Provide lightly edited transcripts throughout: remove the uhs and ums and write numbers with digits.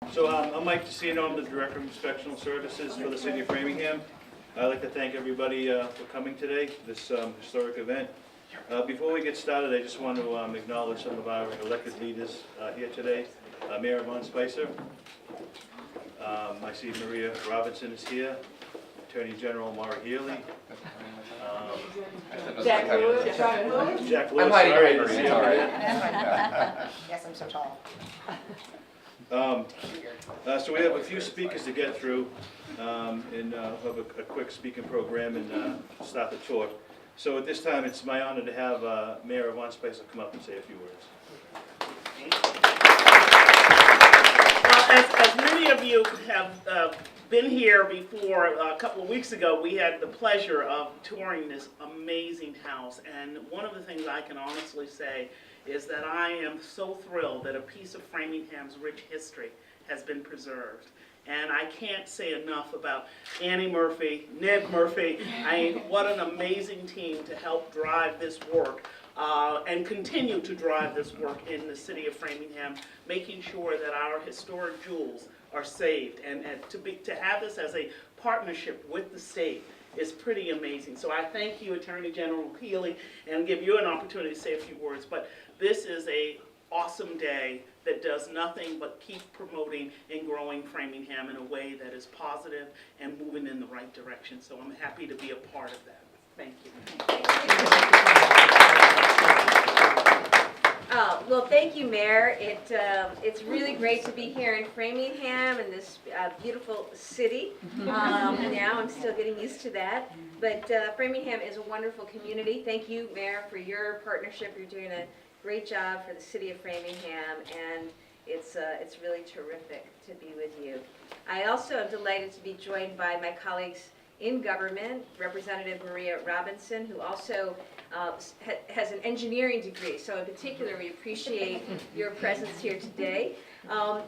So I'm Mike Tessino, I'm the Director of Inspectional Services for the City of Framingham. I'd like to thank everybody for coming today, this historic event. Before we get started, I just want to acknowledge some of our elected leaders here today. Mayor Yvonne Spicer. I see Maria Robinson is here. Attorney General Maura Healey. Jack Lewis. Jack Lewis. I'm hiding Sorry, behind see Maria, him. sorry. Yes, I'm so tall. So we have a few speakers to get through, and have a quick speaking program and start the tour. So at this time, it's my honor to have Mayor Yvonne Spicer come up and say a few words. Well, as many of you have been here before, a couple of weeks ago, we had the pleasure of touring this amazing house. And one of the things I can honestly say is that I am so thrilled that a piece of Framingham's rich history has been preserved. And I can't say enough about Annie Murphy, Ned Murphy. I mean, what an amazing team to help drive this work and continue to drive this work in the city of Framingham, making sure that our historic jewels are saved. And to have this as a partnership with the state is pretty amazing. So I thank you, Attorney General Healey, and give you an opportunity to say a few words. But this is an awesome day that does nothing but keep promoting and growing Framingham in a way that is positive and moving in the right direction. So I'm happy to be a part of that. Thank you. Well, thank you, Mayor. It's really great to be here in Framingham in this beautiful city. Now I'm still getting used to that. But Framingham is a wonderful community. Thank you, Mayor, for your partnership. You're doing a great job for the city of Framingham, and it's really terrific to be with you. I also am delighted to be joined by my colleagues in government, Representative Maria Robinson, who also has an engineering degree, so in particular we appreciate your presence here today,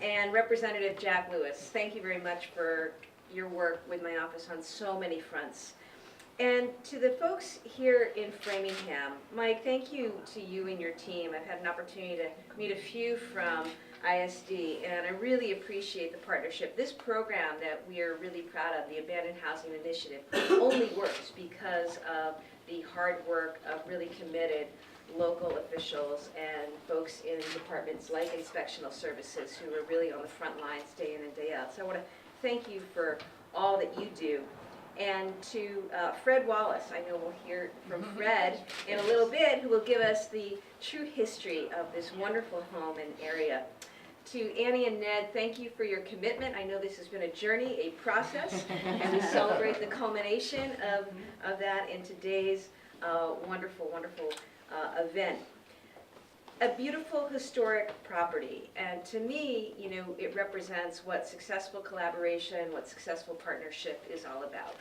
and Representative Jack Lewis. Thank you very much for your work with my office on so many fronts. And to the folks here in Framingham, Mike, thank you to you and your team. I've had an opportunity to meet a few from ISD, and I really appreciate the partnership. This program that we are really proud of, the Abandoned Housing Initiative, only works because of the hard work of really committed local officials and folks in departments like Inspectional Services who are really on the front lines day in and day out. So I want to thank you for all that you do. And to Fred Wallace, I know we'll hear from Fred in a little bit, who will give us the true history of this wonderful home and area. To Annie and Ned, thank you for your commitment. I know this has been a journey, a process, and we celebrate the culmination of that in today's wonderful, wonderful event. A beautiful historic property, and to me, you know, it represents what successful collaboration, what successful partnership is all about.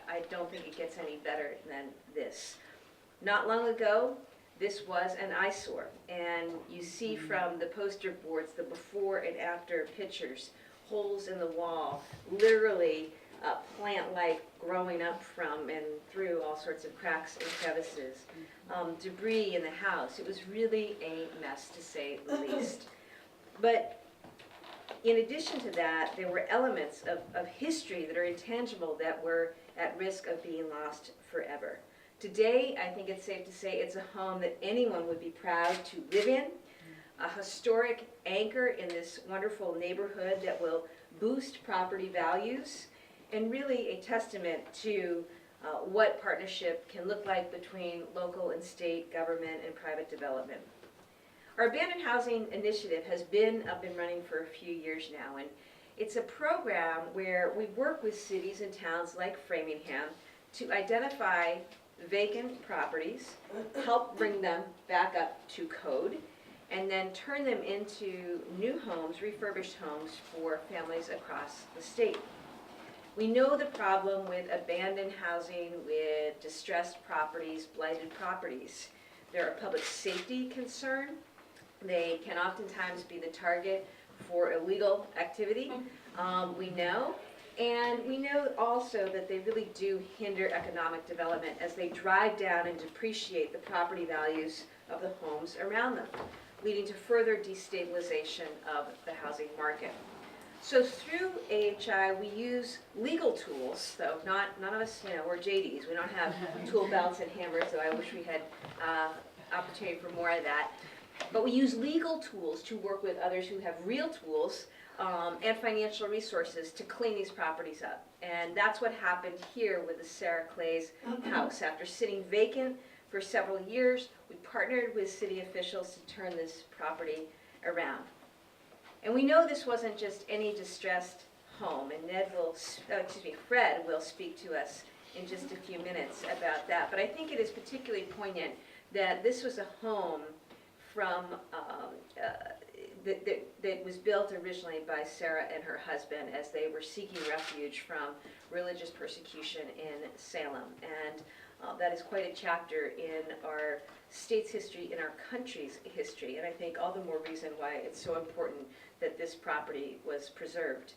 I don't think it gets any better than this. Not long ago, this was an eyesore, and you see from the poster boards the before and after pictures, holes in the wall, literally plant-like growing up from and through all sorts of cracks and crevices, debris in the house. It was really a mess, to say the least. But in addition to that, there were elements of history that are intangible that were at risk of being lost forever. Today, I think it's safe to say it's a home that anyone would be proud to live in, a historic anchor in this wonderful neighborhood that will boost property values, and really a testament to what partnership can look like between local and state government and private development. Our Abandoned Housing Initiative has been up and running for a few years now, and it's a program where we work with cities and towns like Framingham to identify vacant properties, help bring them back up to code, and then turn them into new homes, refurbished homes for families across the state. We know the problem with abandoned housing, with distressed properties, blighted properties. They're a public safety concern. They can oftentimes be the target for illegal activity, we know. And we know also that they really do hinder economic development as they drive down and depreciate the property values of the homes around them, leading to further destabilization of the housing market. So through AHI, we use legal tools, though none of us, we're JDs. We don't have tool belts and hammers, though I wish we had opportunity for more of that. But we use legal tools to work with others who have real tools and financial resources to clean these properties up. And that's what happened here with the Sarah Clay's house. After sitting vacant for several years, we partnered with city officials to turn this property around. And we know this wasn't just any distressed home, and Fred will speak to us in just a few minutes about that. But I think it is particularly poignant that this was a home from that was built originally by Sarah and her husband as they were seeking refuge from religious persecution in Salem. And that is quite a chapter in our state's history, in our country's history, and I think all the more reason why it's so important that this property was preserved.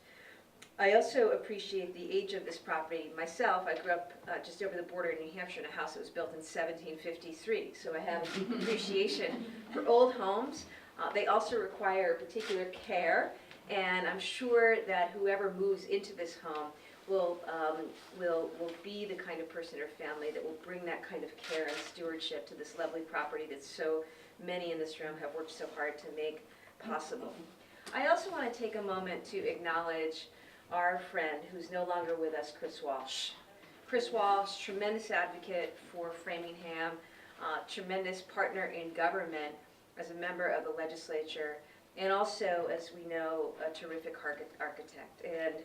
I also appreciate the age of this property. Myself, I grew up just over the border in New Hampshire in a house that was built in 1753, so I have a deep appreciation for old homes. They also require particular care, and I'm sure that whoever moves into this home will be the kind of person or family that will bring that kind of care and stewardship to this lovely property that so many in this room have worked so hard to make possible. I also want to take a moment to acknowledge our friend who's no longer with us, Chris Walsh. Chris Walsh, tremendous advocate for Framingham, tremendous partner in government as a member of the legislature, and also, as we know, a terrific architect. And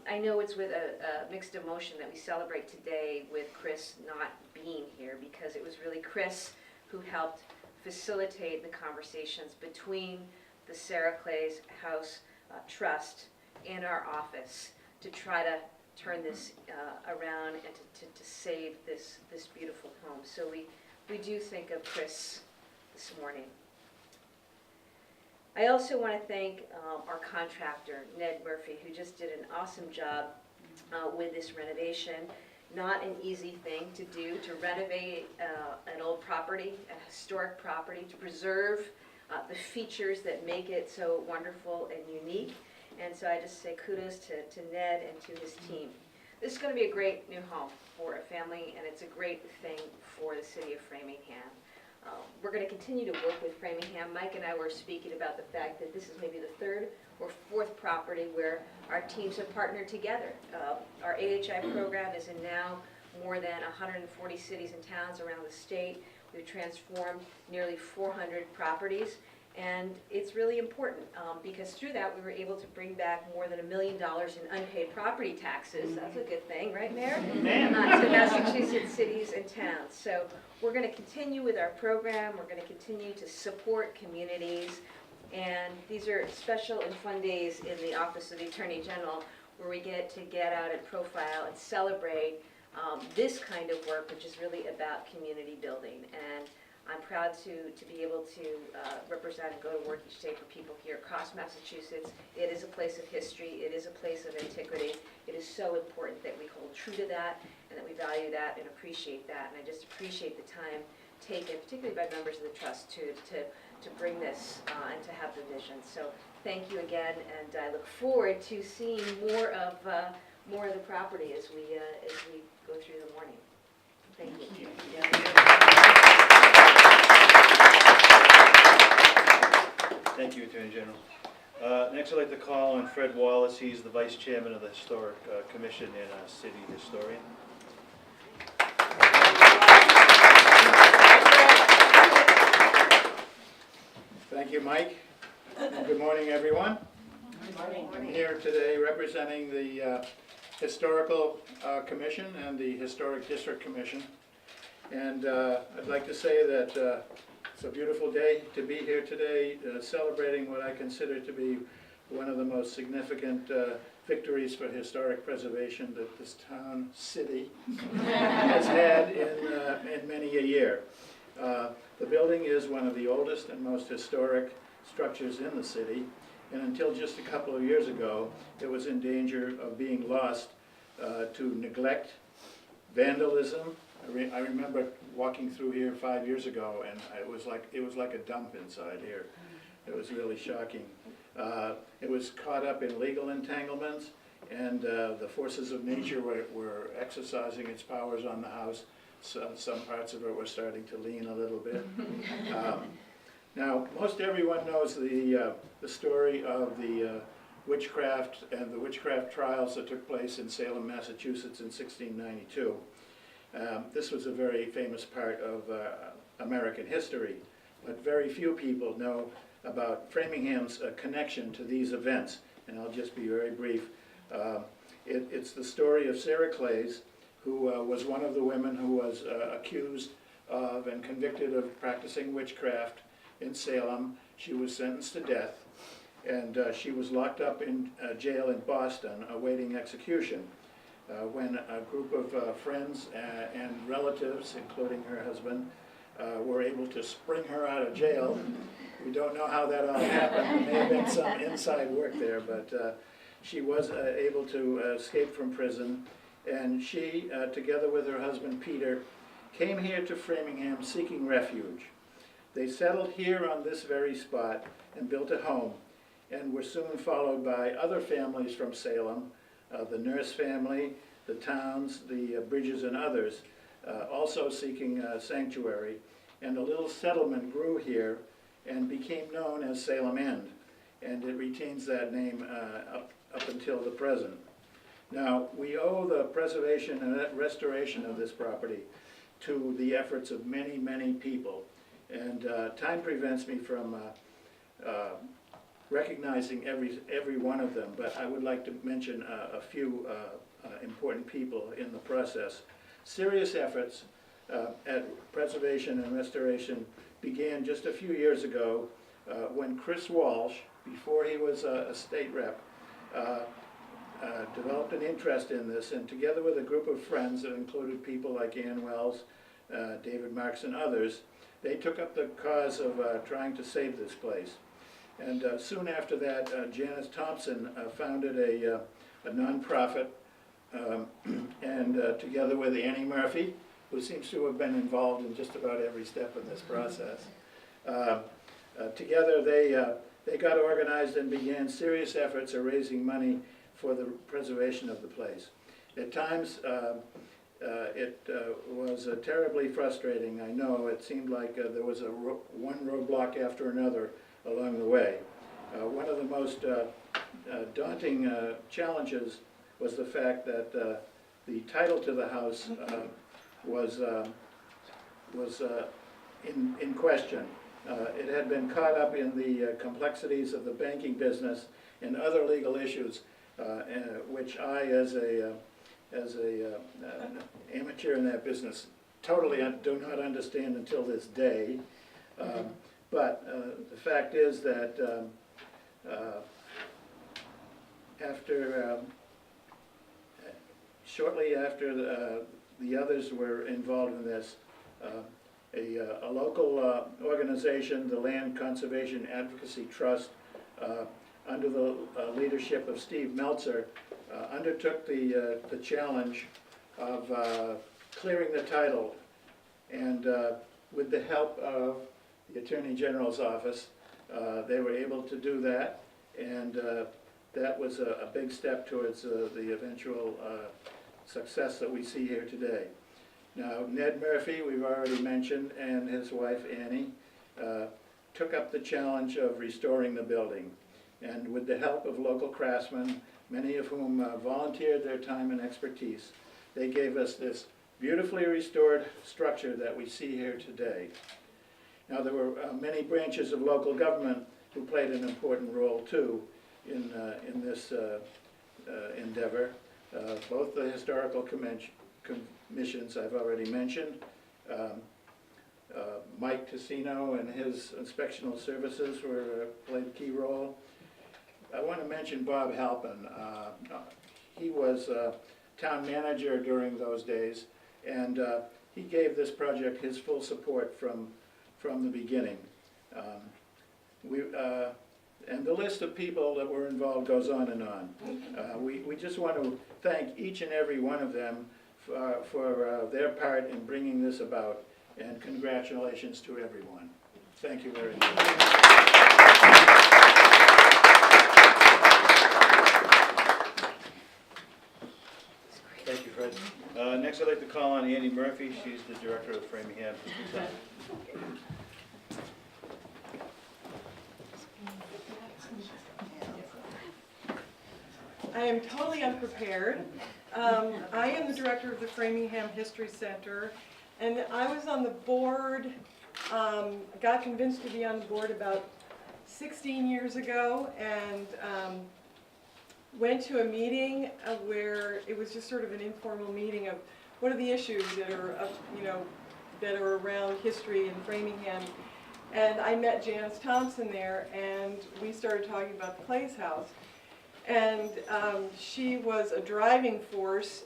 I know it's with a mixed emotion that we celebrate today with Chris not being here, because it was really Chris who helped facilitate the conversations between the Sarah Clay's House Trust and our office to try to turn this around and to save this beautiful home. So we do think of Chris this morning. I also want to thank our contractor, Ned Murphy, who just did an awesome job with this renovation. Not an easy thing to do, to renovate an old property, a historic property, to preserve the features that make it so wonderful and unique. And so I just say kudos to Ned and to his team. This is going to be a great new home for a family, and it's a great thing for the city of Framingham. We're going to continue to work with Framingham. Mike and I were speaking about the fact that this is maybe the third or fourth property where our teams have partnered together. Our AHI program is in now more than 140 cities and towns around the state. We've transformed nearly 400 properties, and it's really important because through that we were able to bring back more than $1 million in unpaid property taxes. That's a good thing, right, Mayor? To Massachusetts cities and towns. So we're going to continue with our program. We're going to continue to support communities, and these are special and fun days in the Office of the Attorney General where we get to get out and profile and celebrate this kind of work, which is really about community building. And I'm proud to be able to represent and go to work each day for people here across Massachusetts. It is a place of history. It is a place of antiquity. It is so important that we hold true to that and that we value that and appreciate that. And I just appreciate the time taken, particularly by members of the trust, to bring this and to have the vision. So thank you again, and I look forward to seeing more of the property as we go through the morning. Thank you. Thank you, Attorney General. Next, I'd like to call on Fred Wallace. He's the Vice Chairman of the Historic Commission and City Historian. Thank you, Mike. And good morning, everyone. Good morning. I'm here today representing the Historical Commission and the Historic District Commission. And I'd like to say that it's a beautiful day to be here today, celebrating what I consider to be one of the most significant victories for historic preservation that this town, city, has had in many a year. The building is one of the oldest and most historic structures in the city, and until just a couple of years ago, it was in danger of being lost to neglect, vandalism. I remember walking through here 5 years ago, and it was like a dump inside here. It was really shocking. It was caught up in legal entanglements, and the forces of nature were exercising its powers on the house. Some parts of it were starting to lean a little bit. Now, most everyone knows the story of the witchcraft and the witchcraft trials that took place in Salem, Massachusetts in 1692. This was a very famous part of American history, but very few people know about Framingham's connection to these events, and I'll just be very brief. It's the story of Sarah Clays, who was one of the women who was accused of and convicted of practicing witchcraft in Salem. She was sentenced to death, and she was locked up in jail in Boston awaiting execution. When a group of friends and relatives, including her husband, were able to spring her out of jail. We don't know how that all happened. There may have been some inside work there, but she was able to escape from prison, and she, together with her husband Peter, came here to Framingham seeking refuge. They settled here on this very spot and built a home, and were soon followed by other families from Salem, the Nurse family, the Towns, the Bridges, and others, also seeking sanctuary. And a little settlement grew here and became known as Salem End, and it retains that name up until the present. Now, we owe the preservation and restoration of this property to the efforts of many, many people, and time prevents me from recognizing every one of them, but I would like to mention a few important people in the process. Serious efforts at preservation and restoration began just a few years ago when Chris Walsh, before he was a state rep, developed an interest in this, and together with a group of friends that included people like Ann Wells, David Marks, and others, they took up the cause of trying to save this place. And soon after that, Janice Thompson founded a nonprofit, and together with Annie Murphy, who seems to have been involved in just about every step in this process, together they got organized and began serious efforts of raising money for the preservation of the place. At times, it was terribly frustrating. I know it seemed like there was one roadblock after another along the way. One of the most daunting challenges was the fact that the title to the house was in question. It had been caught up in the complexities of the banking business and other legal issues, which I, as an amateur in that business, totally do not understand until this day. But the fact is that shortly after the others were involved in this, a local organization, the Land Conservation Advocacy Trust, under the leadership of Steve Meltzer, undertook the challenge of clearing the title, and with the help of the Attorney General's office, they were able to do that, and that was a big step towards the eventual success that we see here today. Now, Ned Murphy, we've already mentioned, and his wife Annie, took up the challenge of restoring the building, and with the help of local craftsmen, many of whom volunteered their time and expertise, they gave us this beautifully restored structure that we see here today. Now, there were many branches of local government who played an important role too in this endeavor. Both the historical commissions I've already mentioned, Mike Tessino and his inspectional services played a key role. I want to mention Bob Halpin. He was town manager during those days, and he gave this project his full support from the beginning. And the list of people that were involved goes on and on. We just want to thank each and every one of them for their part in bringing this about, and congratulations to everyone. Thank you very much. Next, I'd like to call on Annie Murphy. She's the director of Framingham History Center. I am totally unprepared. I am the director of the Framingham History Center, and I was on the board, got convinced to be on the board about 16 years ago, and went to a meeting where it was just sort of an informal meeting of what are the issues that are, that are around history in Framingham. And I met Janice Thompson there, and we started talking about the Clays House. And she was a driving force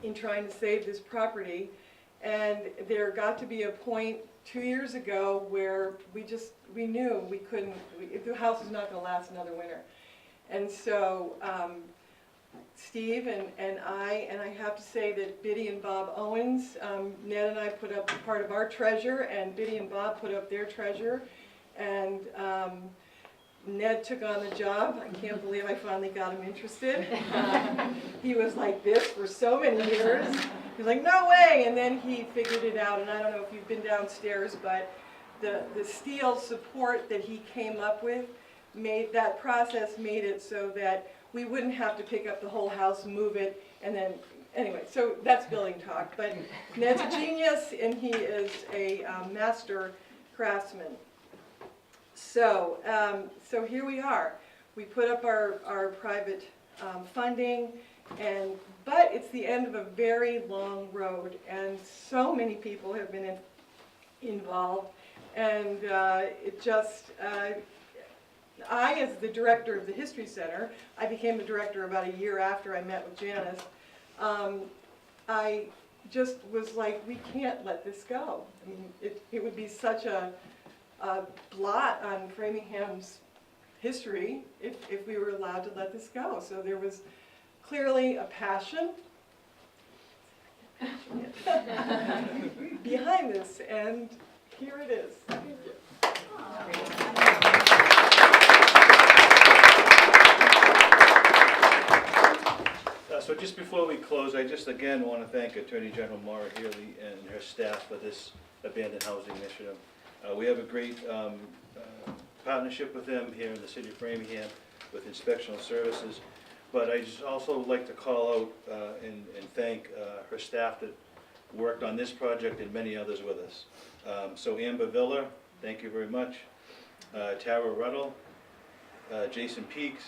in trying to save this property. And there got to be a point 2 years ago where we knew we couldn't, the house was not going to last another winter. And so Steve and I have to say that Biddy and Bob Owens, Ned and I put up part of our treasure, and Biddy and Bob put up their treasure. And Ned took on the job. I can't believe I finally got him interested. He was like this for so many years. He was like, no way! And then he figured it out, and I don't know if you've been downstairs, but the steel support that he came up with made it so that we wouldn't have to pick up the whole house, move it, and then, anyway, so that's building talk. But Ned's a genius, and he is a master craftsman. So, so here we are. We put up our private funding, but it's the end of a very long road, and so many people have been involved, and it just, I, as the director of the History Center, I became the director about a year after I met with Janice. I just was like, we can't let this go. I mean, it would be such a blot on Framingham's history if we were allowed to let this go. So there was clearly a passion behind this, and here it is. Thank you. So just before we close, I just again want to thank Attorney General Maura Healey and her staff for this abandoned housing initiative. We have a great partnership with them here in the city of Framingham with inspectional services. But I just also like to call out and thank her staff that worked on this project and many others with us. So Amber Viller, thank you very much. Tara Ruddle, Jason Peaks,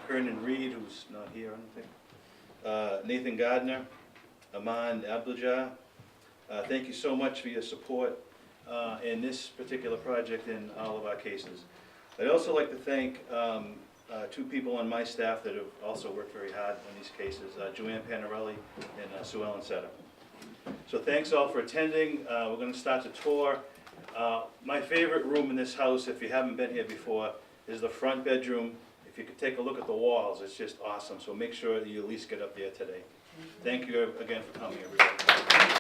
Kernan Reed, who's not here, I don't think. Nathan Gardner, Aman Abdullah. Thank you so much for your support in this particular project and all of our cases. I'd also like to thank two people on my staff that have also worked very hard on these cases, Joanne Panarelli and Sue Ellen Setter. So thanks all for attending. We're going to start the tour. My favorite room in this house, if you haven't been here before, is the front bedroom. If you could take a look at the walls, it's just awesome. So make sure that you at least get up there today. Thank you again for coming, everybody.